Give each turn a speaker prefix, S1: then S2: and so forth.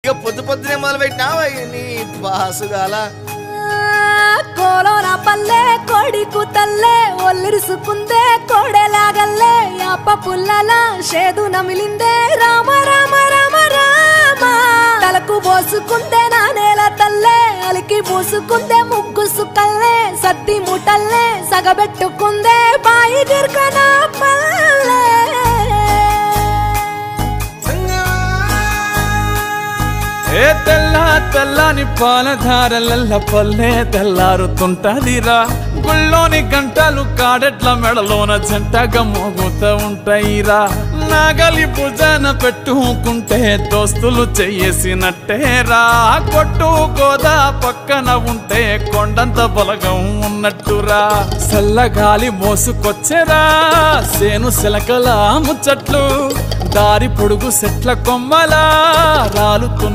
S1: ఇక పొద్దు పొద్దునే మొదలు పెట్టినావా నీ బాసుగాల
S2: కోలోన పల్లె కొడికు తల్లే ఒల్లిరుసుకుందే కోడెలాగల్లే యాప పుల్లల షేదు నమిలిందే రామ రామ రామ రామ తలకు పోసుకుందే నా నేల తల్లే అలికి పూసుకుందే ముగ్గు సుక్కల్లే సద్ది ముటల్లే సగబెట్టుకుందే బాయి గిర్కన పల్లె
S3: ఏ తెల్ల తెల్లని పాలధారలల్ల పల్లె తెల్లారుతుంటదిరా గుళ్ళోని గంటలు కాడెట్ల మెడలోన జంటగా మోగుతూ ఉంటాయిరా నాగలి భుజాన పెట్టుకుంటే దోస్తులు చెయ్యేసినట్టేరా కొట్టు గోదా పక్కన ఉంటే కొండంత బలగం ఉన్నట్టురా చల్లగాలి మోసుకొచ్చేరా సేను శిలకల ముచ్చట్లు దారి పొడుగు సెట్ల కొమ్మలా రాలుతున్న